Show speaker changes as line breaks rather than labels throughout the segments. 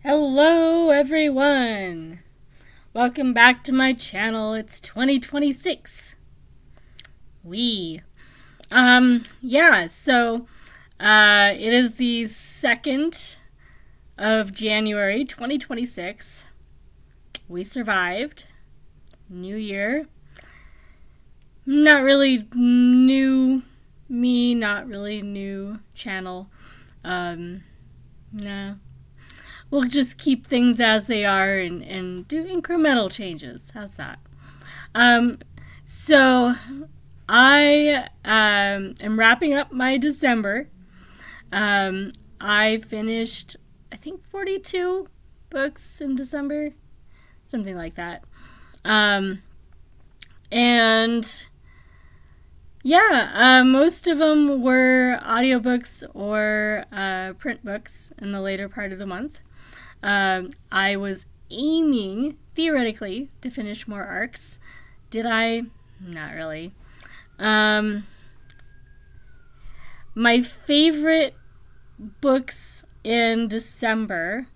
Hello everyone! Welcome back to my channel. It's 2026. We. It is the 2nd of January 2026. We survived. New year. Not really new me, not really new channel. No. We'll just keep things as they are and do incremental changes. How's that? So I am wrapping up my December. I finished, I think, 42 books in December, something like that. Most of them were audiobooks or print books in the later part of the month. I was aiming, theoretically, to finish more arcs. Did I? Not really. My favorite books in December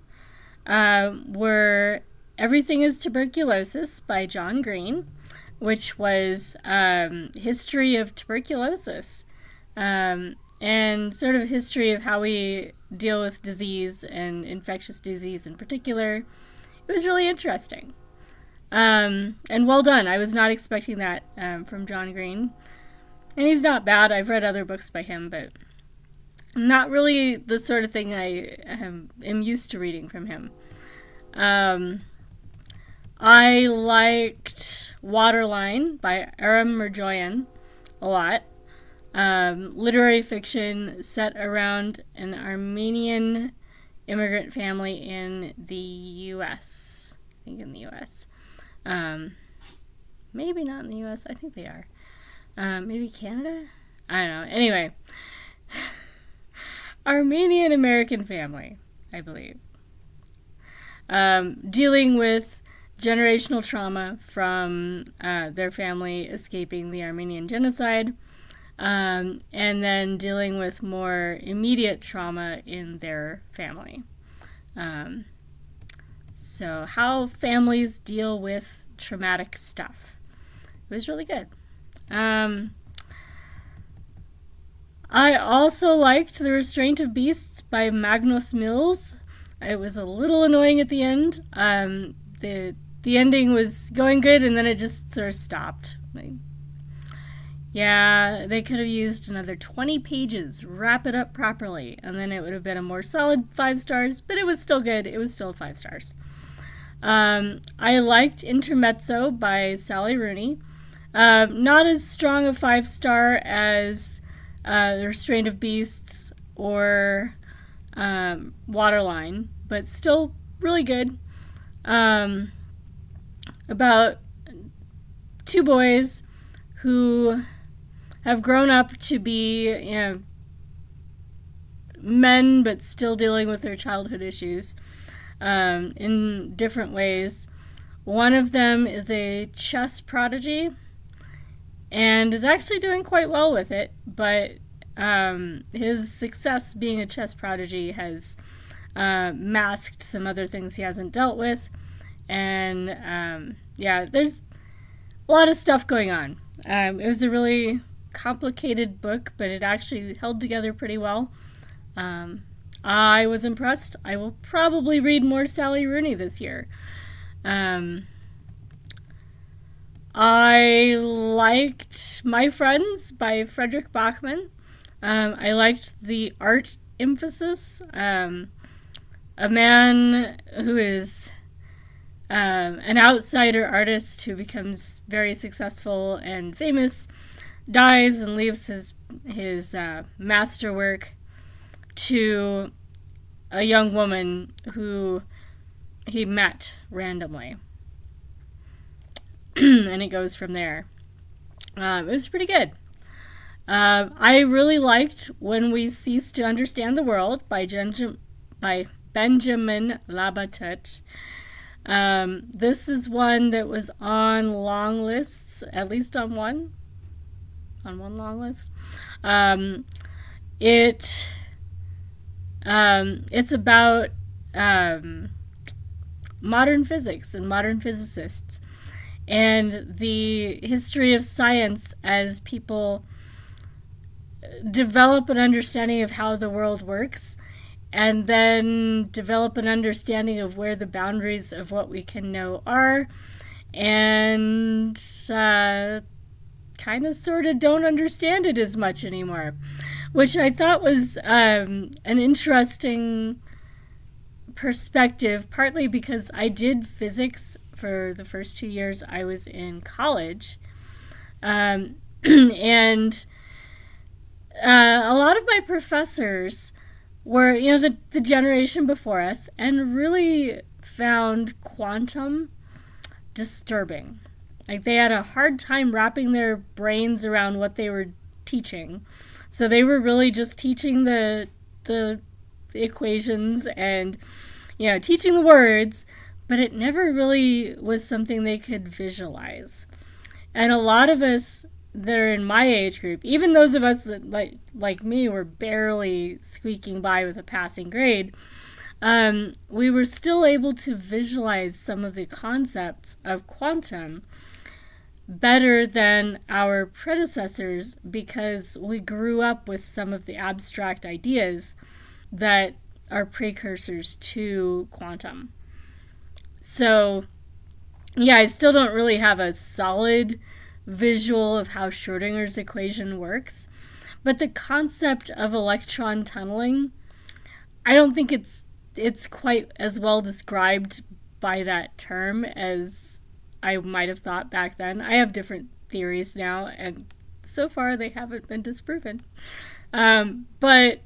were Everything is Tuberculosis by John Green, which was history of tuberculosis and sort of history of how we deal with disease and infectious disease in particular. It was really interesting. And well done. I was not expecting that from John Green. And he's not bad. I've read other books by him, but not really the sort of thing I am used to reading from him. I liked Waterline by Aram Merjoyan a lot. Literary fiction set around an Armenian immigrant family in the U.S. I think in the U.S. Maybe not in the U.S. I think they are. Maybe Canada? I don't know. Anyway. Armenian American family, I believe. Dealing with generational trauma from their family escaping the Armenian genocide, and then dealing with more immediate trauma in their family. So how families deal with traumatic stuff. It was really good. I also liked The Restraint of Beasts by Magnus Mills. It was a little annoying at the end. The ending was going good, and then it just sort of stopped. They could have used another 20 pages, wrap it up properly, and then it would have been a more solid 5 stars, but it was still good. It was still 5 stars. I liked Intermezzo by Sally Rooney. Not as strong a 5-star as The Restraint of Beasts or Waterline, but still really good. About 2 boys who have grown up to be, men, but still dealing with their childhood issues in different ways. One of them is a chess prodigy and is actually doing quite well with it, but his success being a chess prodigy has masked some other things he hasn't dealt with. And there's a lot of stuff going on. It was a really complicated book, but it actually held together pretty well. I was impressed. I will probably read more Sally Rooney this year. I liked My Friends by Frederick Bachman. I liked the art emphasis. A man who is an outsider artist who becomes very successful and famous dies and leaves his masterwork to a young woman who he met randomly. And it goes from there. It was pretty good. I really liked When We Cease to Understand the World by Benjamin Labatut. This is one that was on long lists, at least on one long list. It's about modern physics and modern physicists, and the history of science as people develop an understanding of how the world works, and then develop an understanding of where the boundaries of what we can know are, and kind of sort of don't understand it as much anymore, which I thought was an interesting perspective, partly because I did physics for the first 2 years I was in college. And a lot of my professors were, the generation before us, and really found quantum disturbing. Like, they had a hard time wrapping their brains around what they were teaching. So they were really just teaching the equations and, teaching the words, but it never really was something they could visualize. And a lot of us that are in my age group, even those of us that like me were barely squeaking by with a passing grade, we were still able to visualize some of the concepts of quantum better than our predecessors, because we grew up with some of the abstract ideas that are precursors to quantum. So, yeah, I still don't really have a solid visual of how Schrodinger's equation works, but the concept of electron tunneling, I don't think it's quite as well described by that term as I might have thought back then. I have different theories now, and so far they haven't been disproven. But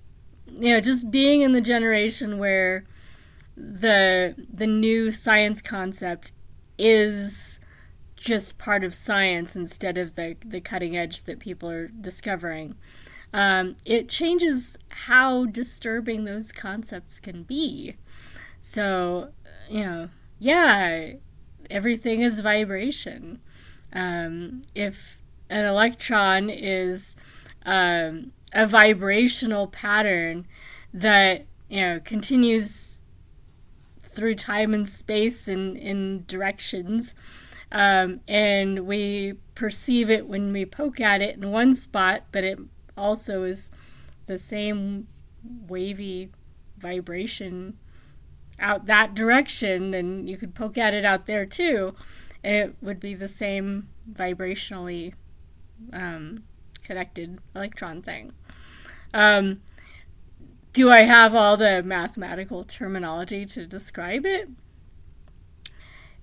just being in the generation where the new science concept is just part of science instead of the cutting edge that people are discovering, it changes how disturbing those concepts can be. So, everything is vibration. If an electron is a vibrational pattern that continues through time and space in directions, and we perceive it when we poke at it in one spot, but it also is the same wavy vibration out that direction, then you could poke at it out there too. It would be the same vibrationally connected electron thing. Do I have all the mathematical terminology to describe it?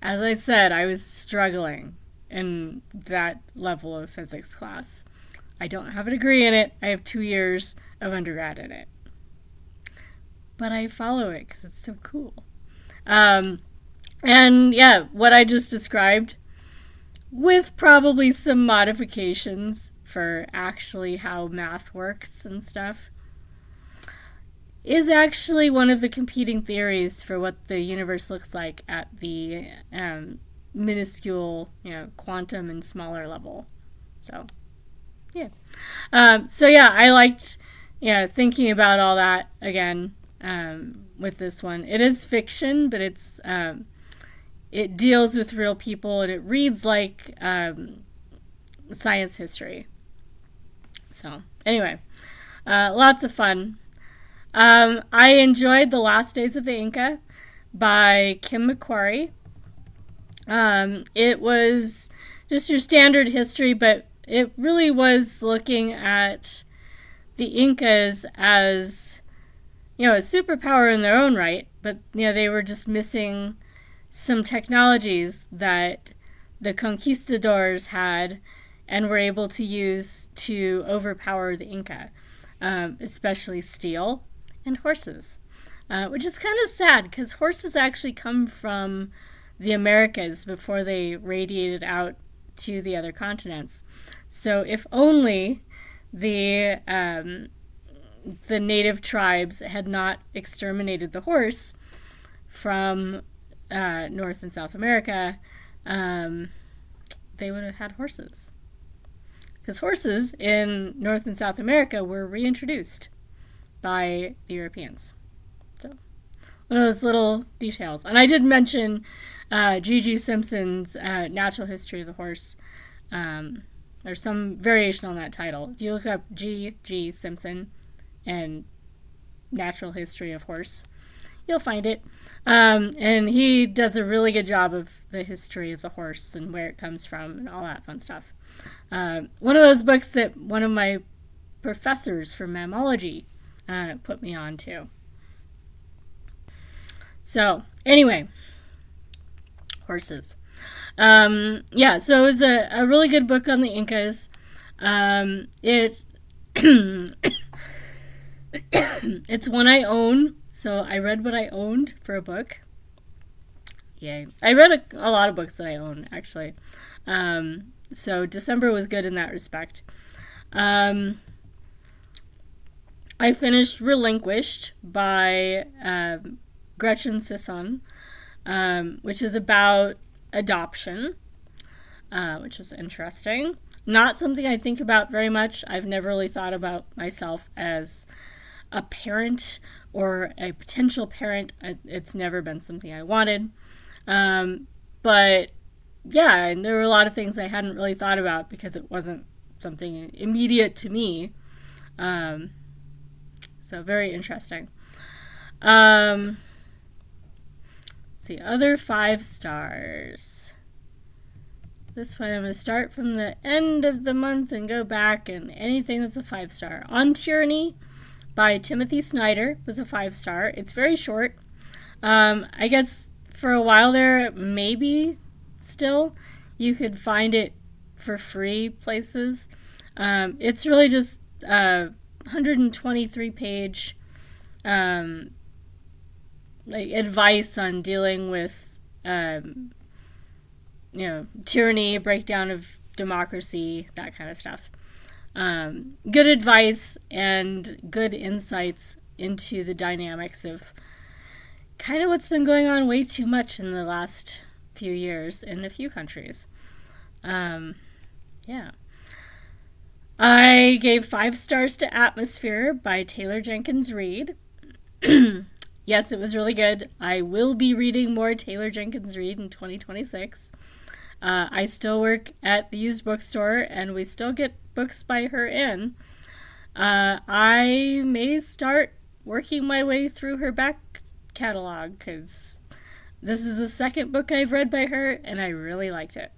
As I said, I was struggling in that level of physics class. I don't have a degree in it. I have 2 years of undergrad in it. But I follow it because it's so cool. And what I just described, with probably some modifications for actually how math works and stuff, is actually one of the competing theories for what the universe looks like at the minuscule, quantum and smaller level. So, yeah. I liked, thinking about all that again with this one. It is fiction, but it's it deals with real people, and it reads like science history. So, anyway, lots of fun. I enjoyed The Last Days of the Inca by Kim McQuarrie. It was just your standard history, but it really was looking at the Incas as, a superpower in their own right, but, they were just missing some technologies that the conquistadors had and were able to use to overpower the Inca, especially steel and horses, which is kind of sad because horses actually come from the Americas before they radiated out to the other continents. So if only the native tribes had not exterminated the horse from North and South America, they would have had horses. Because horses in North and South America were reintroduced by the Europeans. So, one of those little details. And I did mention G.G. Simpson's Natural History of the Horse. There's some variation on that title. If you look up G.G. Simpson and Natural History of Horse, you'll find it. And he does a really good job of the history of the horse and where it comes from and all that fun stuff. One of those books that one of my professors from mammalogy put me on to. So, anyway, horses. So it was a really good book on the Incas. It's one I own, so I read what I owned for a book. Yay. I read a lot of books that I own, actually. So December was good in that respect. I finished Relinquished by Gretchen Sisson, which is about adoption, which was interesting. Not something I think about very much. I've never really thought about myself as a parent or a potential parent. It's never been something I wanted. But yeah, and there were a lot of things I hadn't really thought about because it wasn't something immediate to me. So very interesting. See, other 5 stars. This one I'm going to start from the end of the month and go back, and anything that's a 5 star. On Tyranny by Timothy Snyder was a 5 star. It's very short. I guess for a while there, maybe still, you could find it for free places. It's really just 123 page advice on dealing with tyranny, breakdown of democracy, that kind of stuff. Good advice and good insights into the dynamics of kind of what's been going on way too much in the last few years in a few countries. I gave 5 stars to Atmosphere by Taylor Jenkins Reid. Yes, it was really good. I will be reading more Taylor Jenkins Reid in 2026. I still work at the used bookstore, and we still get books by her in. I may start working my way through her back catalog, because this is the second book I've read by her, and I really liked it.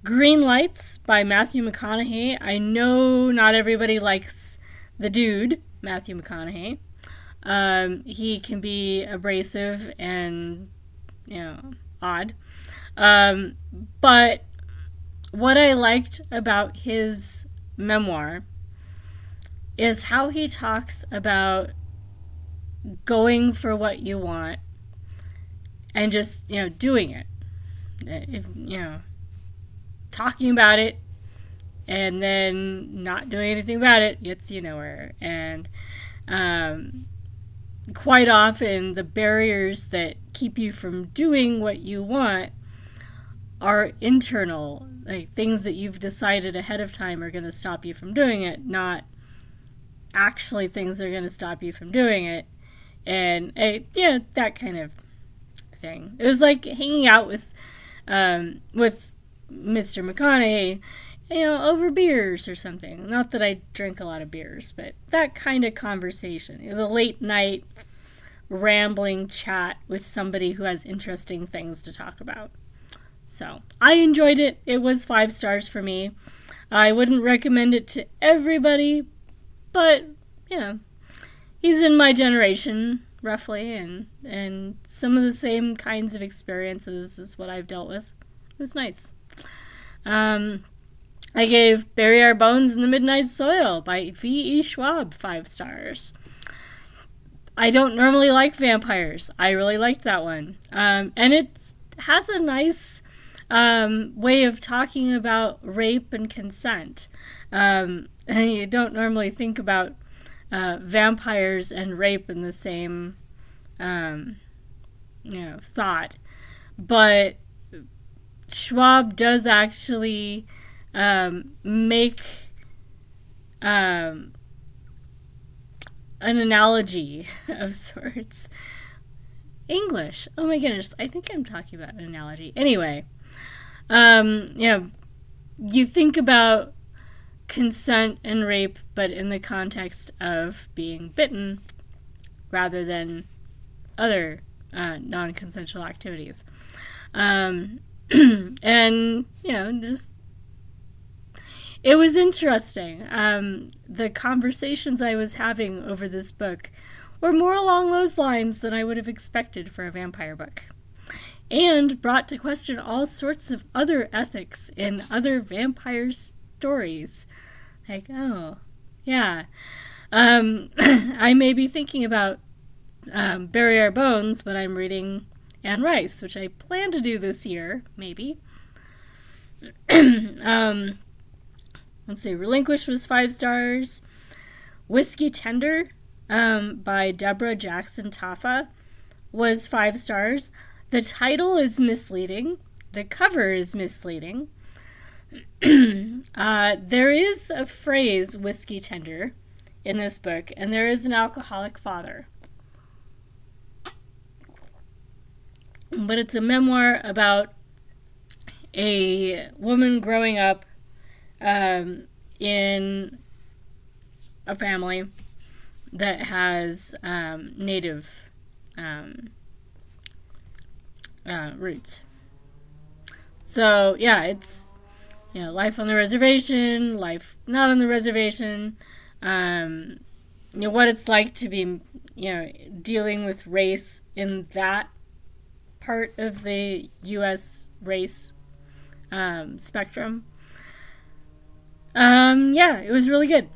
Green Lights by Matthew McConaughey. I know not everybody likes the dude, Matthew McConaughey. He can be abrasive and, odd. But what I liked about his memoir is how he talks about going for what you want and just, doing it. Talking about it and then not doing anything about it gets you nowhere. And quite often the barriers that keep you from doing what you want are internal, like things that you've decided ahead of time are going to stop you from doing it, not actually things that are going to stop you from doing it. And that kind of thing. It was like hanging out with Mr. McConaughey, over beers or something. Not that I drink a lot of beers, but that kind of conversation. The late night rambling chat with somebody who has interesting things to talk about. So, I enjoyed it. It was 5 stars for me. I wouldn't recommend it to everybody, but, he's in my generation, roughly, and some of the same kinds of experiences is what I've dealt with. It was nice. I gave Bury Our Bones in the Midnight Soil by V.E. Schwab 5 stars. I don't normally like vampires. I really liked that one. And it has a nice way of talking about rape and consent. And you don't normally think about vampires and rape in the same thought. But Schwab does actually make an analogy of sorts. English. Oh my goodness. I think I'm talking about an analogy. Anyway, you think about consent and rape, but in the context of being bitten rather than other non-consensual activities. And, just it was interesting. The conversations I was having over this book were more along those lines than I would have expected for a vampire book, and brought to question all sorts of other ethics in other vampire stories. Like, oh, yeah. I may be thinking about Bury Our Bones when I'm reading Anne Rice, which I plan to do this year, maybe. Let's see, Relinquish was 5 stars. Whiskey Tender by Deborah Jackson Taffa was 5 stars. The title is misleading. The cover is misleading. There is a phrase, whiskey tender, in this book, and there is an alcoholic father. But it's a memoir about a woman growing up in a family that has native roots. So, yeah, it's life on the reservation, life not on the reservation, what it's like to be, dealing with race in that part of the U.S. race spectrum. It was really good.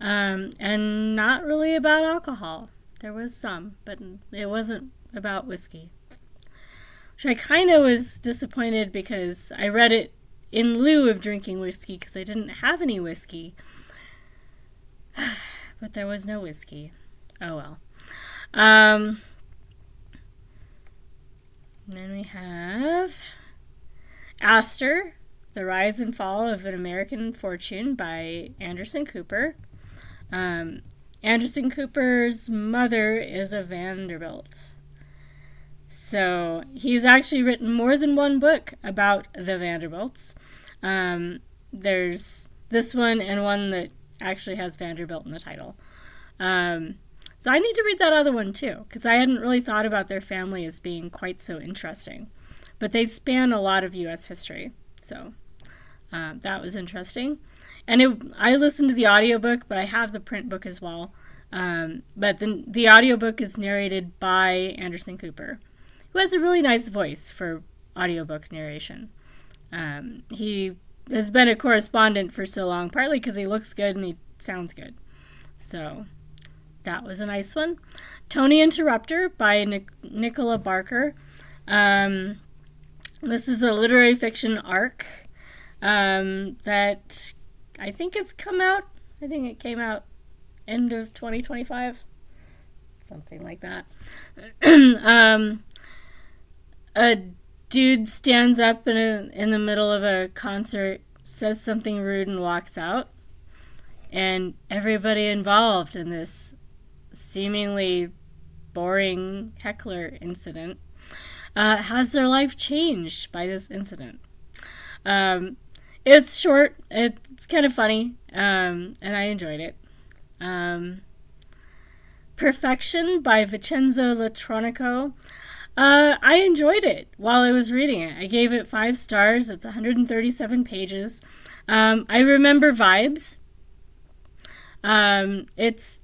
And not really about alcohol. There was some, but it wasn't about whiskey. Which I kind of was disappointed because I read it in lieu of drinking whiskey because I didn't have any whiskey. But there was no whiskey. Oh well. And then we have Astor, The Rise and Fall of an American Fortune by Anderson Cooper. Anderson Cooper's mother is a Vanderbilt. So he's actually written more than one book about the Vanderbilts. There's this one and one that actually has Vanderbilt in the title. So I need to read that other one too, because I hadn't really thought about their family as being quite so interesting. But they span a lot of U.S. history, so that was interesting. And I listened to the audiobook, but I have the print book as well. But the audiobook is narrated by Anderson Cooper, who has a really nice voice for audiobook narration. He has been a correspondent for so long, partly because he looks good and he sounds good. So that was a nice one. Tony Interrupter by Nicola Barker. This is a literary fiction arc that I think it's come out. I think it came out end of 2025. Something like that. A dude stands up in the middle of a concert, says something rude, and walks out. And everybody involved in this seemingly boring heckler incident has their life changed by this incident. It's short. It's kind of funny, and I enjoyed it. Perfection by Vincenzo Latronico. I enjoyed it while I was reading it. I gave it 5 stars. It's 137 pages. I remember vibes. It's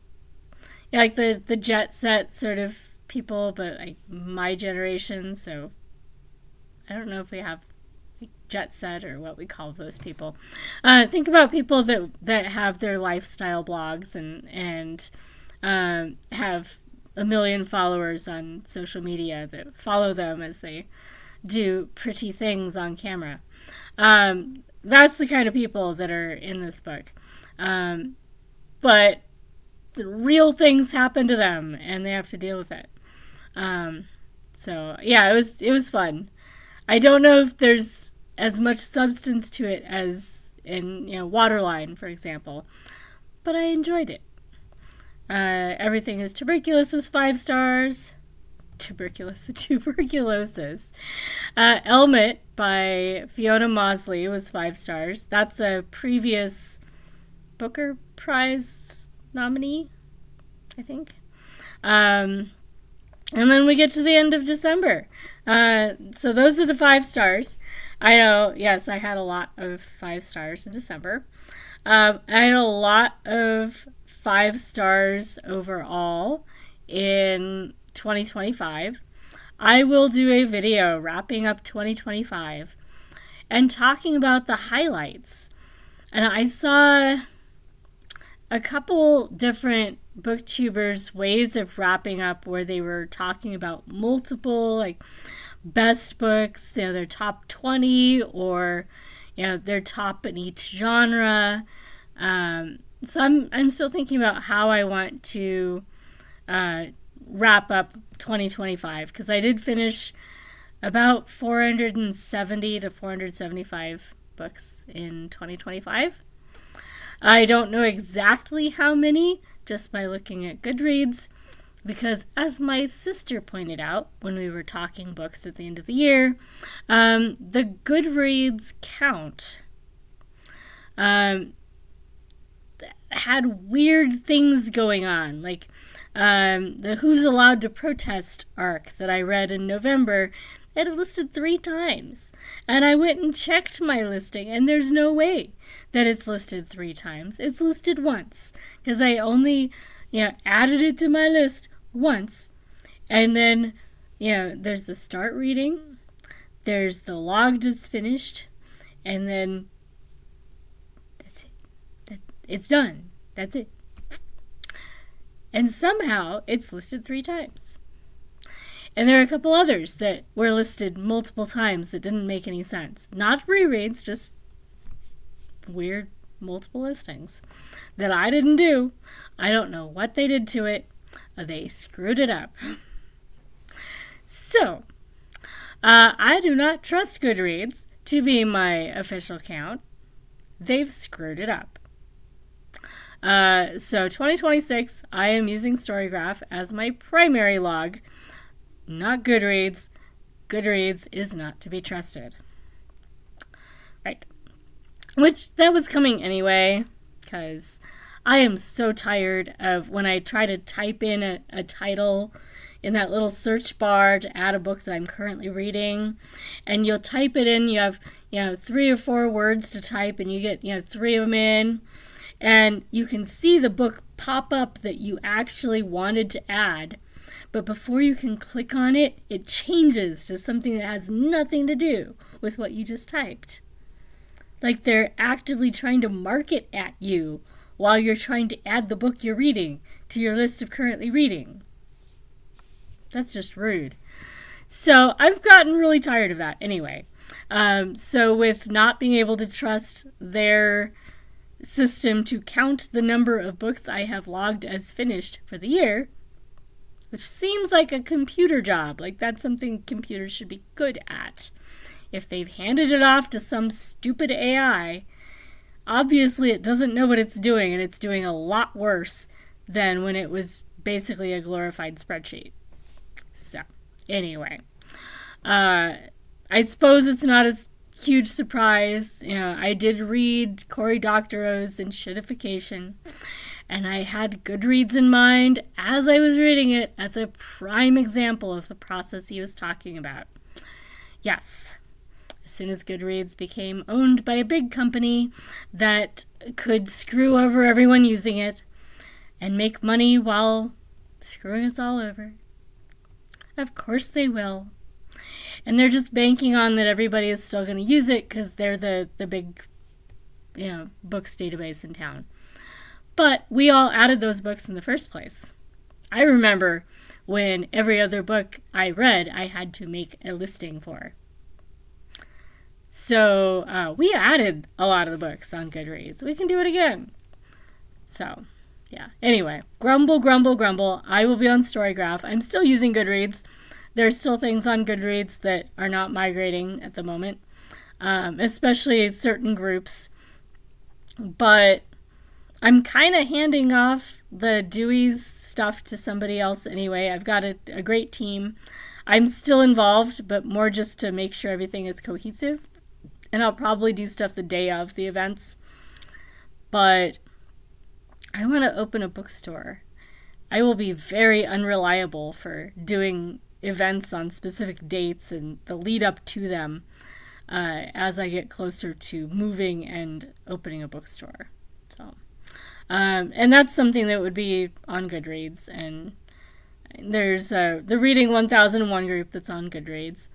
like the jet set sort of people, but like my generation. So I don't know if we have jet set or what we call those people. Think about people that have their lifestyle blogs and have 1 million followers on social media that follow them as they do pretty things on camera. That's the kind of people that are in this book. But the real things happen to them and they have to deal with it. So yeah, it was fun. I don't know if there's as much substance to it as in Waterline, for example, but I enjoyed it. Everything is Tuberculous was 5 stars. Tuberculosis. Elmet by Fiona Mosley was 5 stars. That's a previous Booker Prize nominee, I think. And then we get to the end of December. So those are the 5 stars. I know, yes, I had a lot of 5 stars in December. I had a lot of 5 stars overall in 2025. I will do a video wrapping up 2025 and talking about the highlights. And I saw a couple different booktubers' ways of wrapping up where they were talking about multiple, like, best books, their top 20 or, their top in each genre. So I'm still thinking about how I want to wrap up 2025 because I did finish about 470 to 475 books in 2025. I don't know exactly how many just by looking at Goodreads because as my sister pointed out when we were talking books at the end of the year, the Goodreads count had weird things going on, like the Who's Allowed to Protest arc that I read in November. It listed 3 times, and I went and checked my listing, and there's no way that it's listed 3 times. It's listed once, because I only, added it to my list once, and then, there's the start reading, there's the logged as finished, and then that's it. It's done. That's it. And somehow it's listed 3 times. And there are a couple others that were listed multiple times that didn't make any sense. Not rereads, just weird multiple listings that I didn't do. I don't know what they did to it. They screwed it up. So, I do not trust Goodreads to be my official count. They've screwed it up. So 2026, I am using Storygraph as my primary log, not Goodreads. Goodreads is not to be trusted. Right. Which, that was coming anyway, because I am so tired of when I try to type in a title in that little search bar to add a book that I'm currently reading, and you'll type it in, you have, 3 or 4 words to type, and you get, 3 of them in, and you can see the book pop up that you actually wanted to add. But before you can click on it, it changes to something that has nothing to do with what you just typed. Like they're actively trying to market at you while you're trying to add the book you're reading to your list of currently reading. That's just rude. So I've gotten really tired of that anyway. So with not being able to trust their system to count the number of books I have logged as finished for the year, which seems like a computer job, like that's something computers should be good at. If they've handed it off to some stupid AI, obviously it doesn't know what it's doing, and it's doing a lot worse than when it was basically a glorified spreadsheet. So, anyway, I suppose it's not a huge surprise. I did read Cory Doctorow's Enshittification, and I had Goodreads in mind as I was reading it as a prime example of the process he was talking about. Yes, as soon as Goodreads became owned by a big company that could screw over everyone using it and make money while screwing us all over. Of course they will. And they're just banking on that everybody is still going to use it because they're the big, books database in town. But we all added those books in the first place. I remember when every other book I read, I had to make a listing for. So we added a lot of the books on Goodreads. We can do it again. So, yeah. Anyway, grumble, grumble, grumble. I will be on Storygraph. I'm still using Goodreads. There's still things on Goodreads that are not migrating at the moment, especially certain groups. But I'm kind of handing off the Dewey's stuff to somebody else anyway. I've got a great team. I'm still involved, but more just to make sure everything is cohesive. And I'll probably do stuff the day of the events. But I want to open a bookstore. I will be very unreliable for doing events on specific dates and the lead up to them as I get closer to moving and opening a bookstore. So, and that's something that would be on Goodreads. And there's the Reading 1001 group that's on Goodreads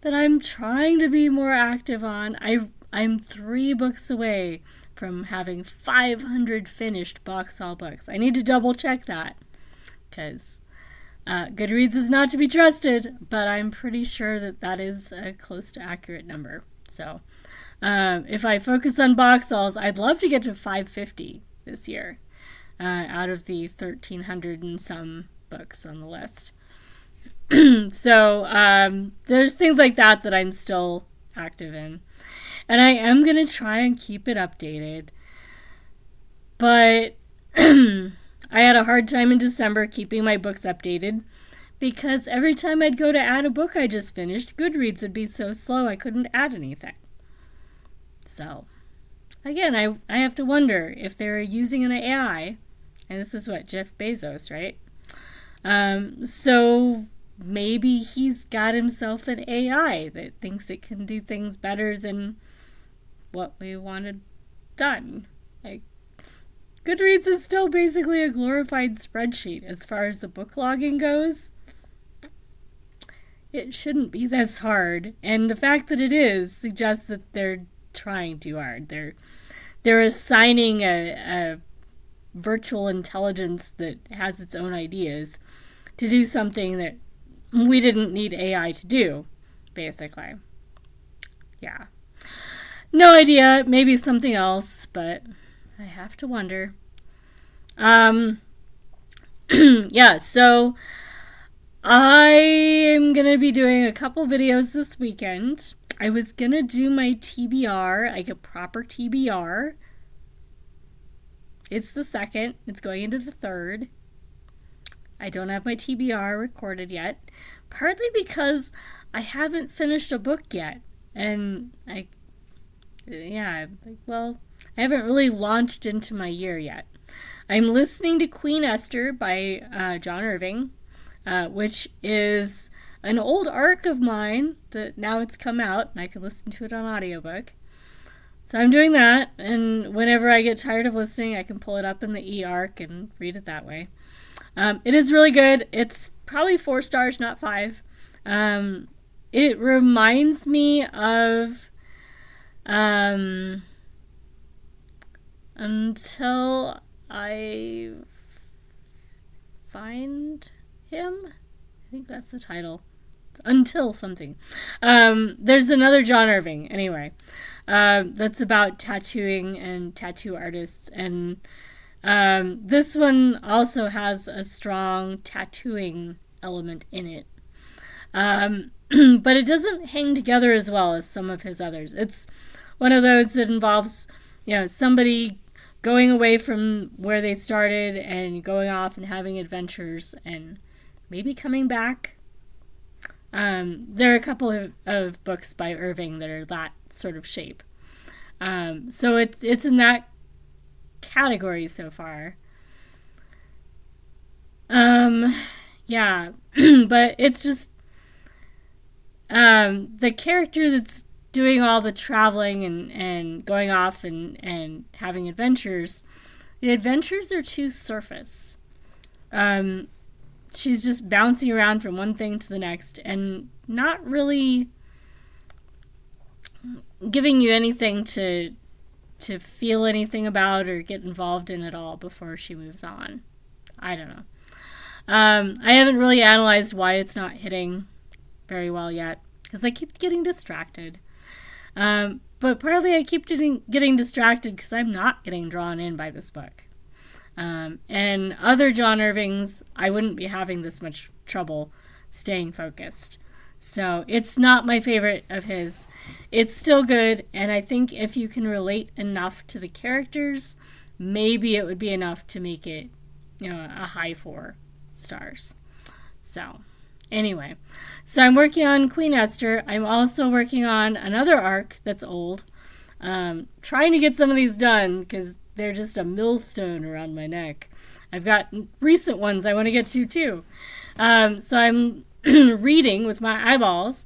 that I'm trying to be more active on. I'm 3 books away from having 500 finished box haul books. I need to double check that because Goodreads is not to be trusted, but I'm pretty sure that is a close to accurate number. So if I focus on box hauls, I'd love to get to 550 this year out of the 1,300 and some books on the list. So there's things like that I'm still active in. And I am going to try and keep it updated. But I had a hard time in December keeping my books updated because every time I'd go to add a book I just finished, Goodreads would be so slow I couldn't add anything. So, again, I have to wonder if they're using an AI, and this is what, Jeff Bezos, right? So maybe he's got himself an AI that thinks it can do things better than what we wanted done. Like, Goodreads is still basically a glorified spreadsheet as far as the book logging goes. It shouldn't be this hard, and the fact that it is suggests that they're trying too hard. They're assigning a virtual intelligence that has its own ideas to do something that we didn't need AI to do, basically. Yeah. No idea. Maybe something else, but I have to wonder. Yeah, so I am going to be doing a couple videos this weekend. I was going to do my TBR, like a proper TBR. It's the 2nd. It's going into the 3rd. I don't have my TBR recorded yet, partly because I haven't finished a book yet. And I haven't really launched into my year yet. I'm listening to Queen Esther by John Irving, which is an old arc of mine that now it's come out and I can listen to it on audiobook. So I'm doing that, and whenever I get tired of listening, I can pull it up in the e-arc and read it that way. It is really good. It's probably 4 stars, not 5. It reminds me of Until I Find Him. I think that's the title. It's Until something. There's another John Irving, anyway, that's about tattooing and tattoo artists, and this one also has a strong tattooing element in it. But it doesn't hang together as well as some of his others. It's one of those that involves, somebody going away from where they started and going off and having adventures and maybe coming back. There are a couple of books by Irving that are that sort of shape. So it's in that category so far. Yeah, but it's just the character that's doing all the traveling and going off and having adventures. The adventures are too surface. She's just bouncing around from one thing to the next and not really giving you anything to feel anything about or get involved in at all before she moves on. I don't know. I haven't really analyzed why it's not hitting very well yet because I keep getting distracted. But partly I keep getting distracted because I'm not getting drawn in by this book. And other John Irvings, I wouldn't be having this much trouble staying focused. So it's not my favorite of his. It's still good, and I think if you can relate enough to the characters maybe it would be enough to make it, a high 4 stars. So, anyway, so I'm working on Queen Esther. I'm also working on another arc that's old. Trying to get some of these done because they're just a millstone around my neck. I've got recent ones I want to get to too. So I'm reading with my eyeballs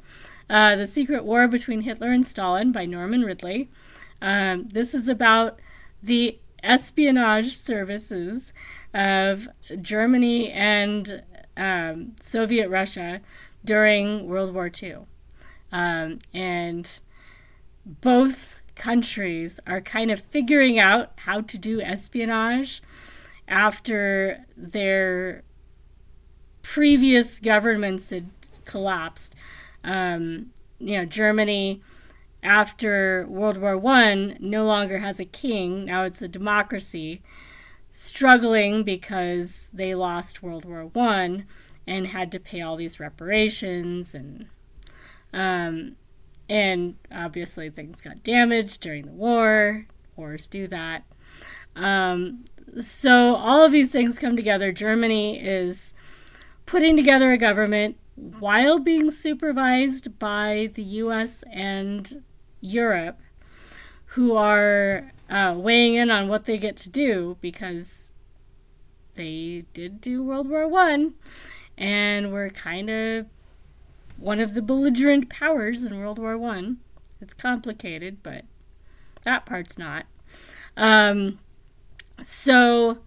The Secret War Between Hitler and Stalin by Norman Ridley. This is about the espionage services of Germany and Soviet Russia during World War II. And both countries are kind of figuring out how to do espionage after their previous governments had collapsed. Germany, after World War I, no longer has a king. Now it's a democracy, struggling because they lost World War I and had to pay all these reparations, and obviously things got damaged during the war. Wars do that. So all of these things come together. Germany is putting together a government while being supervised by the U.S. and Europe, who are weighing in on what they get to do because they did do World War I and were kind of one of the belligerent powers in World War I. It's complicated, but that part's not. So,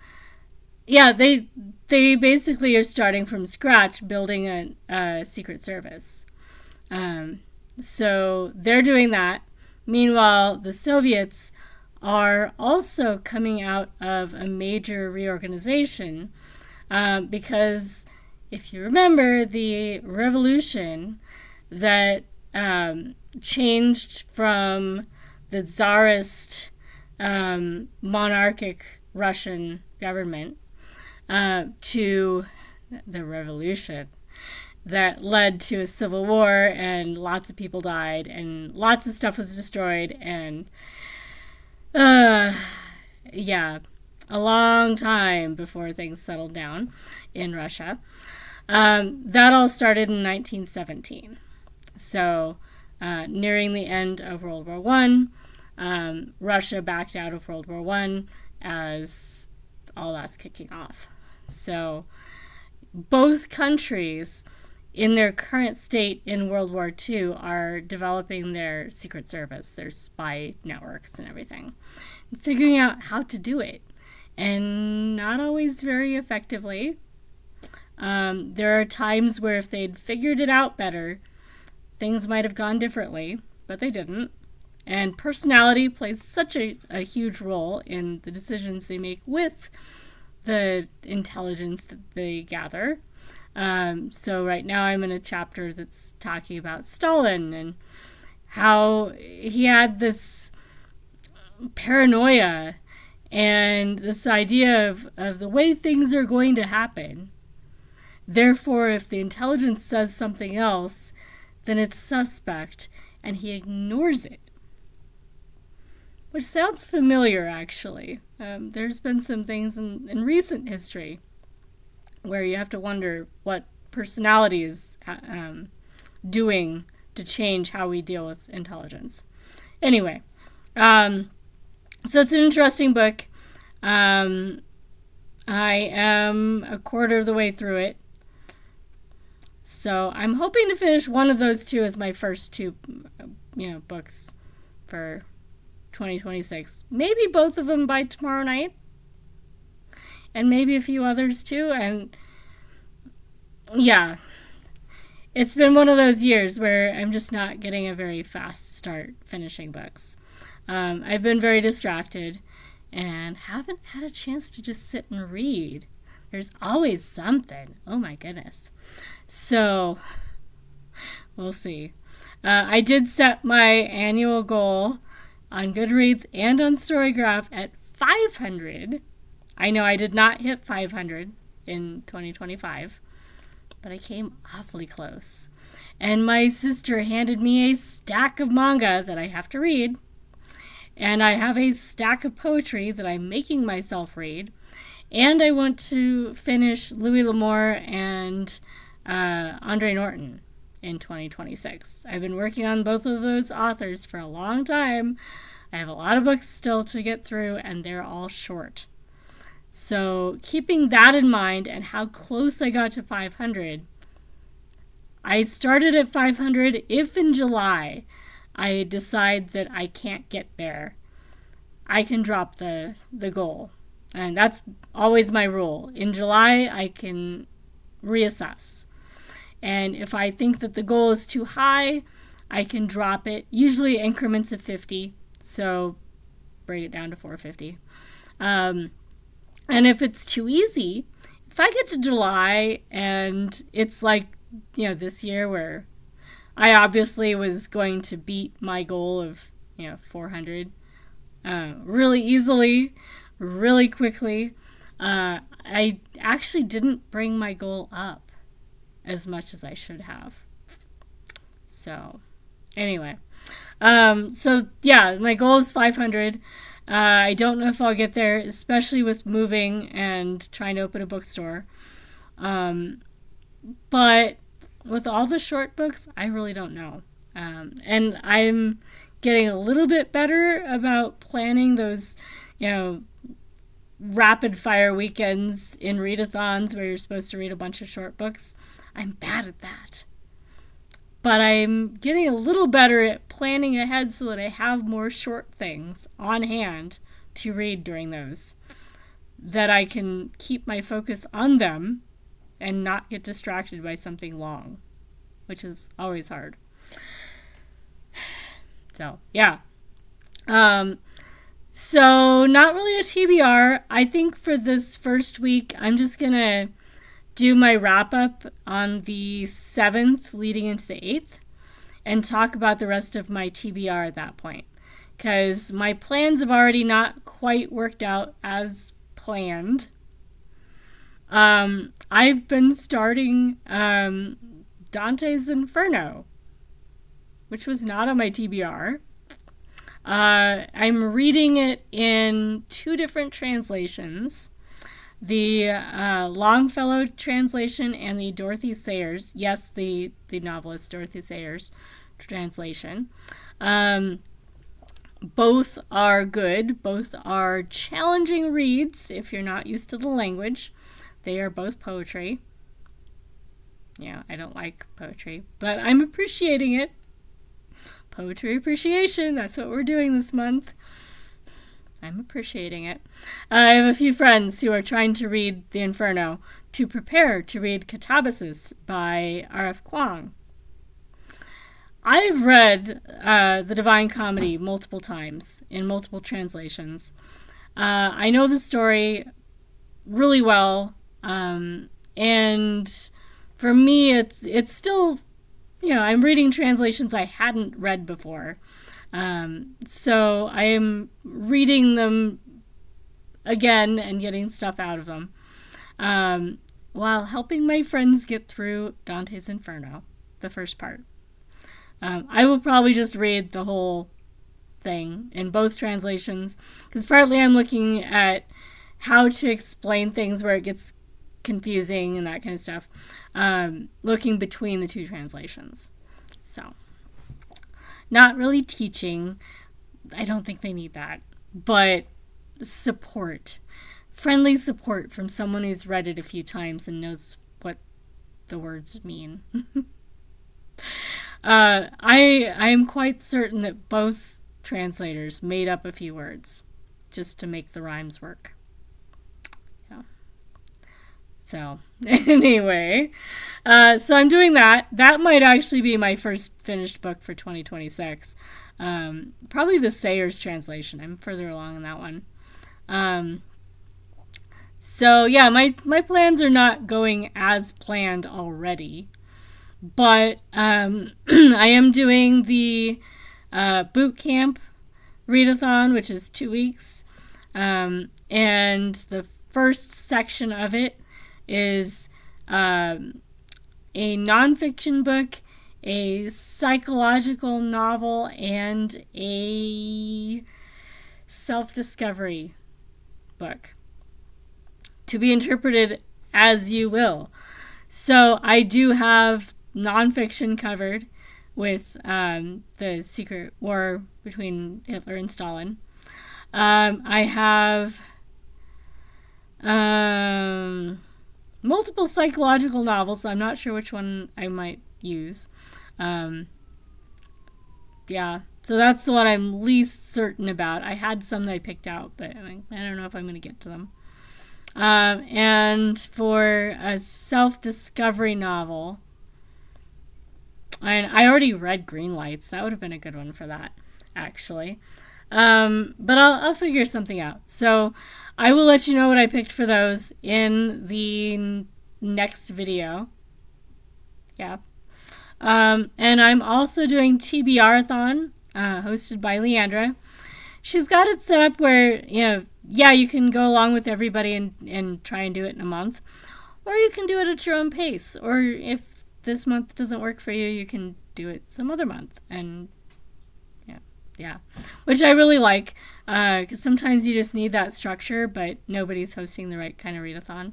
yeah, they basically are starting from scratch, building a secret service. So they're doing that. Meanwhile, the Soviets are also coming out of a major reorganization because, if you remember, the revolution that changed from the Tsarist monarchic Russian government to the revolution that led to a civil war, and lots of people died and lots of stuff was destroyed, and a long time before things settled down in Russia. That all started in 1917. So nearing the end of World War I, Russia backed out of World War I as all that's kicking off. So both countries in their current state in World War II are developing their secret service, their spy networks and everything, and figuring out how to do it, and not always very effectively. There are times where if they'd figured it out better, things might have gone differently, but they didn't. And personality plays such a huge role in the decisions they make with the intelligence that they gather. So right now I'm in a chapter that's talking about Stalin and how he had this paranoia and this idea of the way things are going to happen. Therefore, if the intelligence says something else, then it's suspect, and he ignores it. Which sounds familiar, actually. There's been some things in recent history where you have to wonder what personality is doing to change how we deal with intelligence. Anyway, so it's an interesting book. I am a quarter of the way through it. So I'm hoping to finish one of those two as my first two, books for 2026. Maybe both of them by tomorrow night. And maybe a few others too. And yeah, it's been one of those years where I'm just not getting a very fast start finishing books. I've been very distracted and haven't had a chance to just sit and read. There's always something. Oh my goodness. So we'll see. I did set my annual goal on Goodreads and on Storygraph at 500. I know I did not hit 500 in 2025, but I came awfully close. And my sister handed me a stack of manga that I have to read. And I have a stack of poetry that I'm making myself read. And I want to finish Louis L'Amour and Andre Norton in 2026. I've been working on both of those authors for a long time. I have a lot of books still to get through, and they're all short. So keeping that in mind and how close I got to 500, I started at 500. If in July I decide that I can't get there, I can drop the goal. And that's always my rule. In July, I can reassess. And if I think that the goal is too high, I can drop it, usually increments of 50. So bring it down to 450. And if it's too easy, if I get to July and it's like, this year where I obviously was going to beat my goal of, 400 really easily, really quickly, I actually didn't bring my goal up as much as I should have. So, anyway. My goal is 500. I don't know if I'll get there, especially with moving and trying to open a bookstore. But with all the short books, I really don't know. And I'm getting a little bit better about planning those, rapid fire weekends in readathons where you're supposed to read a bunch of short books. I'm bad at that. But I'm getting a little better at planning ahead so that I have more short things on hand to read during those, that I can keep my focus on them and not get distracted by something long, which is always hard. So, yeah. So not really a TBR. I think for this first week, I'm just going to do my wrap up on the 7th leading into the 8th and talk about the rest of my TBR at that point. Because my plans have already not quite worked out as planned. I've been starting Dante's Inferno, which was not on my TBR. I'm reading it in 2 different translations. The Longfellow translation and the Dorothy Sayers, yes, the novelist Dorothy Sayers translation. Both are good. Both are challenging reads if you're not used to the language. They are both poetry. Yeah, I don't like poetry, but I'm appreciating it. Poetry appreciation, that's what we're doing this month. I'm appreciating it. I have a few friends who are trying to read The Inferno to prepare to read Catabasis by R.F. Kuang. I've read The Divine Comedy multiple times in multiple translations. I know the story really well, and for me, it's still, I'm reading translations I hadn't read before. So I am reading them again and getting stuff out of them, while helping my friends get through Dante's Inferno, the first part. I will probably just read the whole thing in both translations, because partly I'm looking at how to explain things where it gets confusing and that kind of stuff, looking between the 2 translations. So, not really teaching. I don't think they need that. But support. Friendly support from someone who's read it a few times and knows what the words mean. I am quite certain that both translators made up a few words just to make the rhymes work. Yeah. So, anyway, so I'm doing that. That might actually be my first finished book for 2026. Probably the Sayers translation. I'm further along in that one. So, yeah, my plans are not going as planned already. But I am doing the boot camp readathon, which is 2 weeks. And the first section of it is a nonfiction book, a psychological novel, and a self-discovery book to be interpreted as you will. So I do have nonfiction covered with the secret war between Hitler and Stalin. I have multiple psychological novels, so I'm not sure which one I might use. Yeah, so that's the one I'm least certain about. I had some that I picked out, but I don't know if I'm going to get to them. And for a self-discovery novel, and I already read Green Lights. That would have been a good one for that, actually. But I'll figure something out. So I will let you know what I picked for those in the next video. Yeah. And I'm also doing TBR-a-thon, hosted by Leandra. She's got it set up where, you can go along with everybody and try and do it in a month. Or you can do it at your own pace. Or if this month doesn't work for you, you can do it some other month. And yeah. Which I really like, because sometimes you just need that structure, but nobody's hosting the right kind of readathon.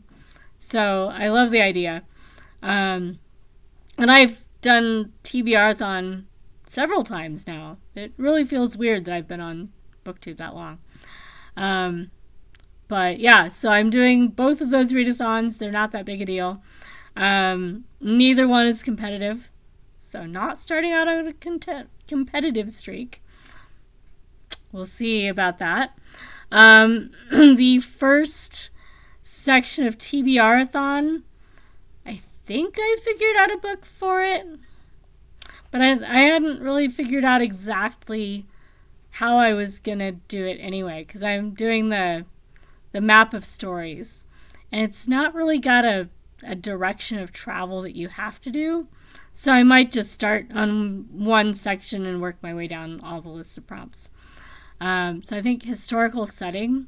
So I love the idea. And I've done TBR-a-thon several times now. It really feels weird that I've been on BookTube that long. But yeah, so I'm doing both of those readathons. They're not that big a deal. Neither one is competitive. So not starting out on a competitive streak. We'll see about that. The first section of TBR-a-thon, I think I figured out a book for it. But I hadn't really figured out exactly how I was going to do it anyway. Because I'm doing the map of stories. And it's not really got a direction of travel that you have to do. So I might just start on one section and work my way down all the lists of prompts. So I think historical setting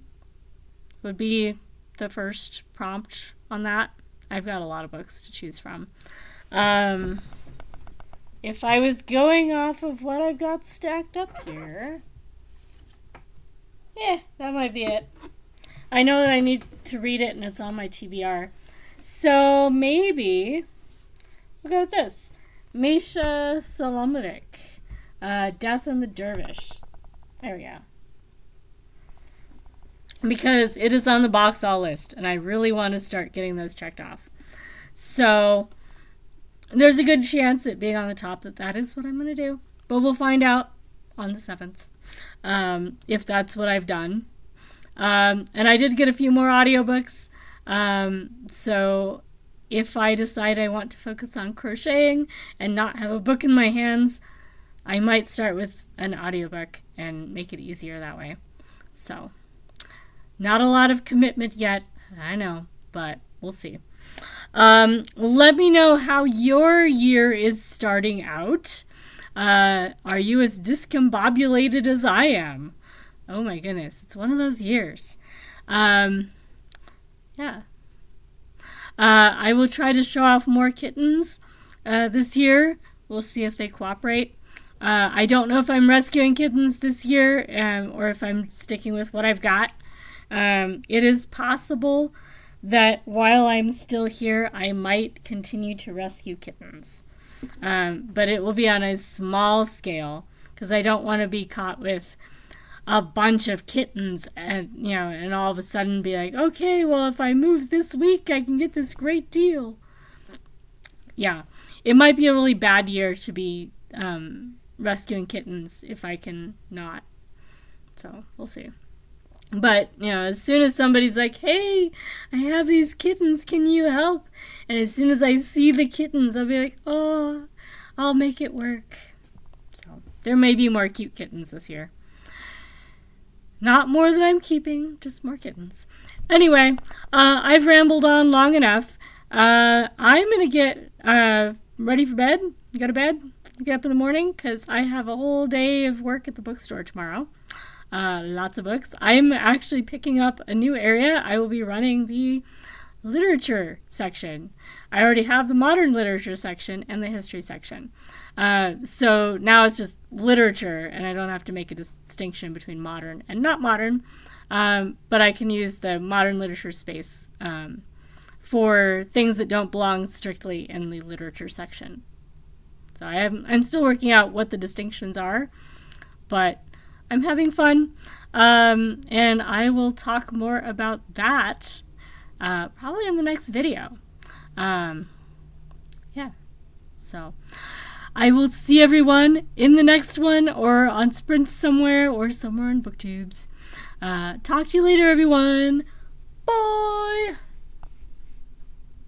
would be the first prompt on that. I've got a lot of books to choose from. If I was going off of what I've got stacked up here, that might be it. I know that I need to read it and it's on my TBR. So maybe we'll go with this. Misha Solomovic, Death and the Dervish. There we go. Because it is on the box all list, and I really want to start getting those checked off. So there's a good chance at being on the top that is what I'm going to do. But we'll find out on the 7th if that's what I've done. And I did get a few more audiobooks. So if I decide I want to focus on crocheting and not have a book in my hands, I might start with an audiobook and make it easier that way. So, not a lot of commitment yet, I know, but we'll see. Let me know how your year is starting out. Are you as discombobulated as I am? Oh my goodness, it's one of those years. I will try to show off more kittens this year. We'll see if they cooperate. I don't know if I'm rescuing kittens this year or if I'm sticking with what I've got. It is possible that while I'm still here, I might continue to rescue kittens. But it will be on a small scale because I don't want to be caught with a bunch of kittens and all of a sudden be like, okay, well, if I move this week, I can get this great deal. Yeah, it might be a really bad year to be rescuing kittens if I can not. So we'll see. But, as soon as somebody's like, hey, I have these kittens, can you help? And as soon as I see the kittens, I'll be like, oh, I'll make it work. So there may be more cute kittens this year. Not more that I'm keeping, just more kittens. Anyway, I've rambled on long enough. I'm going to get ready for bed, go to bed, get up in the morning, because I have a whole day of work at the bookstore tomorrow. Lots of books. I'm actually picking up a new area. I will be running the literature section. I already have the modern literature section and the history section. So now it's just literature, and I don't have to make a distinction between modern and not modern. But I can use the modern literature space for things that don't belong strictly in the literature section. So I'm still working out what the distinctions are, but I'm having fun. And I will talk more about that probably in the next video. Yeah. So I will see everyone in the next one, or on sprints somewhere, or somewhere in booktubes. Talk to you later, everyone. Bye.